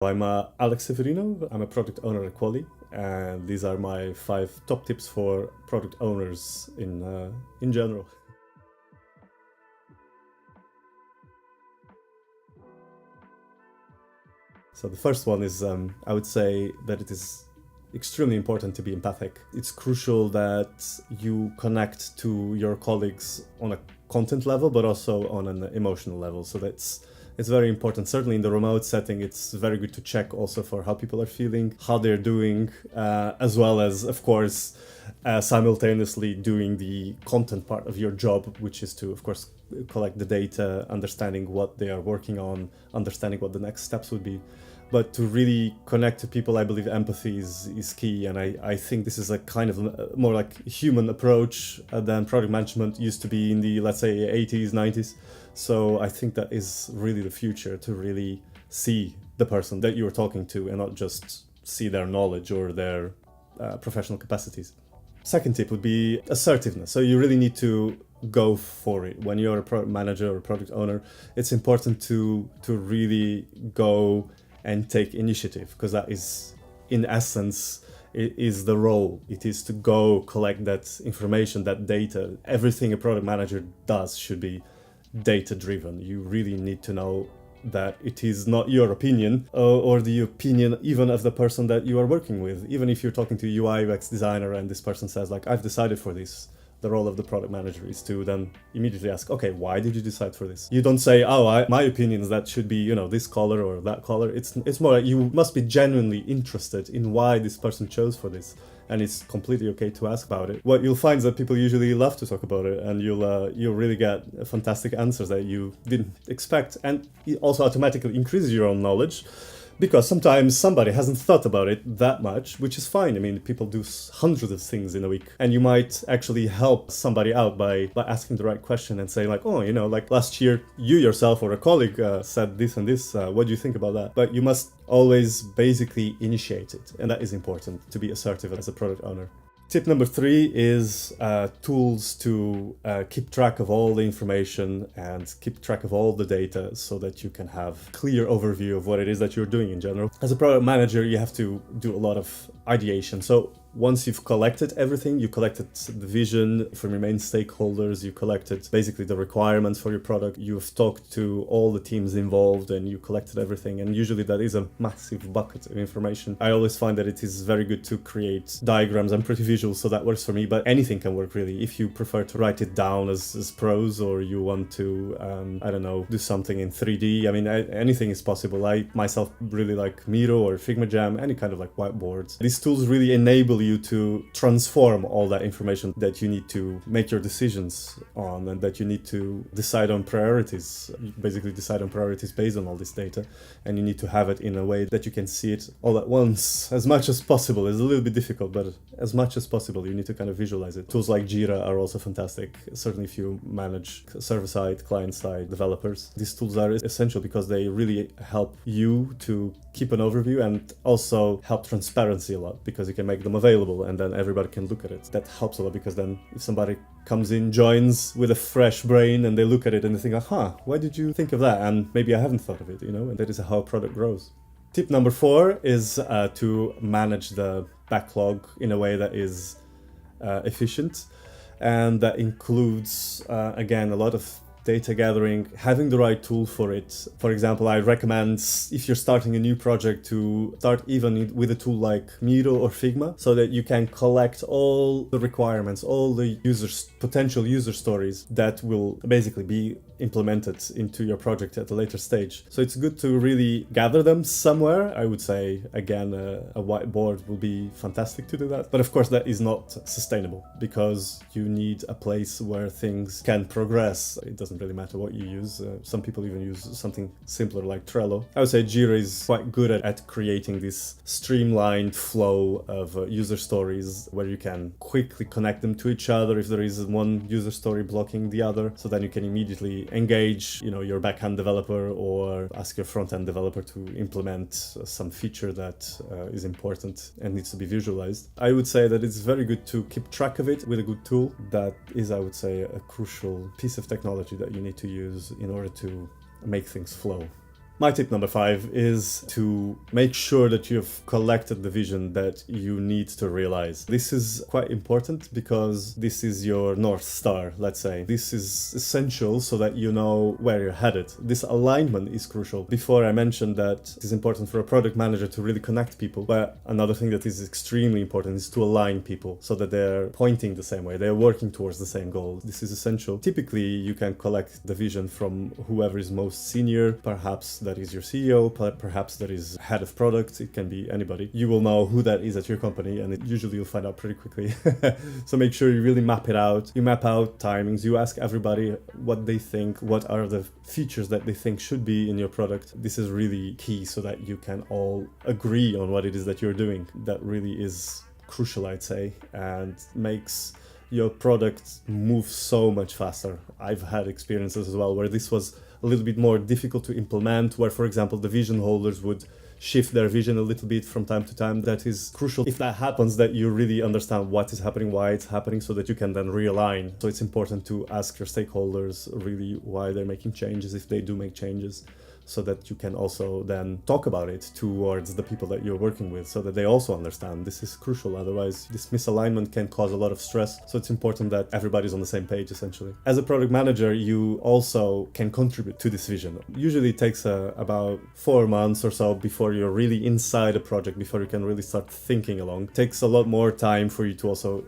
I'm Alex Severino. I'm a product owner at Kwalee, and these are my 5 top tips for product owners in general. So the first one is I would say that it is extremely important to be empathic. It's crucial that you connect to your colleagues on a content level, but also on an emotional level. So it's very important. Certainly in the remote setting, it's very good to check also for how people are feeling, how they're doing, as well as, of course, simultaneously doing the content part of your job, which is to, of course, collect the data, understanding what they are working on, understanding what the next steps would be. But to really connect to people, I believe empathy is key. And I think this is a kind of more like human approach than product management used to be in the, let's say, 80s, 90s. So I think that is really the future, to really see the person that you're talking to and not just see their knowledge or their professional capacities. Second tip would be assertiveness. So you really need to go for it. When you're a product manager or a product owner, it's important to really go and take initiative, because that is, in essence, it is the role. It is to go collect that information, that data. Everything a product manager does should be data driven. You really need to know that it is not your opinion or the opinion even of the person that you are working with. Even if you're talking to a UI UX designer and this person says like, I've decided for this, the role of the product manager is to then immediately ask, okay, why did you decide for this? You don't say, my opinion is that should be, this color or that color. It's more like you must be genuinely interested in why this person chose for this. And it's completely okay to ask about it. What you'll find is that people usually love to talk about it, and you'll really get fantastic answers that you didn't expect. And it also automatically increases your own knowledge, because sometimes somebody hasn't thought about it that much, which is fine. I mean, people do hundreds of things in a week, and you might actually help somebody out by asking the right question and saying like, like last year, you yourself or a colleague said this and this. What do you think about that? But you must always basically initiate it. And that is important, to be assertive as a product owner. Tip number 3 is tools to keep track of all the information and keep track of all the data, so that you can have a clear overview of what it is that you're doing in general. As a product manager, you have to do a lot of ideation. So once you've collected everything, you collected the vision from your main stakeholders, you collected basically the requirements for your product, you've talked to all the teams involved, and you collected everything. And usually that is a massive bucket of information. I always find that it is very good to create diagrams. I'm pretty visual, so that works for me, but anything can work really. If you prefer to write it down as prose, or you want to, do something in 3D, I mean, anything is possible. I myself really like Miro or Figma Jam, any kind of like whiteboards. These tools really enable you to transform all that information that you need to make your decisions on, and that you need to decide on priorities. You basically decide on priorities based on all this data, and you need to have it in a way that you can see it all at once as much as possible. It's a little bit difficult, but as much as possible you need to kind of visualize it. Tools like Jira are also fantastic, certainly if you manage server-side, client-side developers. These tools are essential because they really help you to keep an overview, and also help transparency a lot, because you can make them available and then everybody can look at it. That helps a lot, because then if somebody comes in, joins with a fresh brain, and they look at it and they think, why did you think of that? And maybe I haven't thought of it, and that is how a product grows. Tip number 4 is to manage the backlog in a way that is efficient, and that includes, again, a lot of data gathering, having the right tool for it. For example, I recommend, if you're starting a new project, to start even with a tool like Miro or Figma, so that you can collect all the requirements, all the potential user stories that will basically be implemented into your project at a later stage. So it's good to really gather them somewhere. I would say, again, a whiteboard will be fantastic to do that. But of course, that is not sustainable, because you need a place where things can progress. It doesn't really matter what you use. Some people even use something simpler like Trello. I would say Jira is quite good at creating this streamlined flow of user stories, where you can quickly connect them to each other if there is one user story blocking the other. So then you can immediately engage, your backend developer, or ask your front-end developer to implement some feature that is important and needs to be visualized. I would say that it's very good to keep track of it with a good tool. That is, I would say, a crucial piece of technology that you need to use in order to make things flow. My tip number 5 is to make sure that you've collected the vision that you need to realize. This is quite important because this is your North Star, let's say. This is essential so that you know where you're headed. This alignment is crucial. Before I mentioned that it is important for a product manager to really connect people, but another thing that is extremely important is to align people so that they're pointing the same way, they're working towards the same goal. This is essential. Typically, you can collect the vision from whoever is most senior, perhaps that is your CEO, perhaps that is head of product, it can be anybody. You will know who that is at your company, and usually you'll find out pretty quickly. So make sure you really map it out. You map out timings, you ask everybody what they think, what are the features that they think should be in your product. This is really key so that you can all agree on what it is that you're doing. That really is crucial, I'd say, and makes your product move so much faster. I've had experiences as well where this was a little bit more difficult to implement, where, for example, the vision holders would shift their vision a little bit from time to time. That is crucial. If that happens, that you really understand what is happening, why it's happening, so that you can then realign. So it's important to ask your stakeholders really why they're making changes, if they do make changes, so that you can also then talk about it towards the people that you're working with, so that they also understand. This is crucial, otherwise this misalignment can cause a lot of stress. So it's important that everybody's on the same page, essentially. As a product manager, you also can contribute to this vision. Usually it takes about 4 months or so before you're really inside a project, before you can really start thinking along. It takes a lot more time for you to also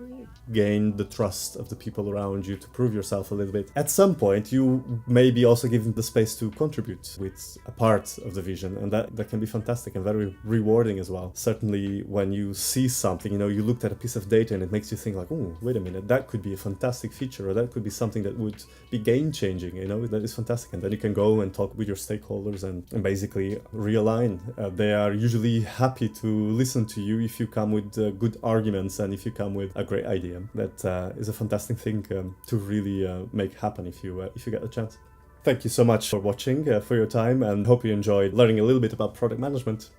gain the trust of the people around you, to prove yourself a little bit. At some point, you may be also given the space to contribute with a part of the vision, and that can be fantastic and very rewarding as well. Certainly when you see something, you looked at a piece of data and it makes you think like, oh, wait a minute, that could be a fantastic feature, or that could be something that would be game-changing, that is fantastic. And then you can go and talk with your stakeholders and basically realign. They are usually happy to listen to you if you come with good arguments and if you come with a great idea. That is a fantastic thing to really make happen if you get the chance. Thank you so much for watching, for your time, and hope you enjoyed learning a little bit about product management.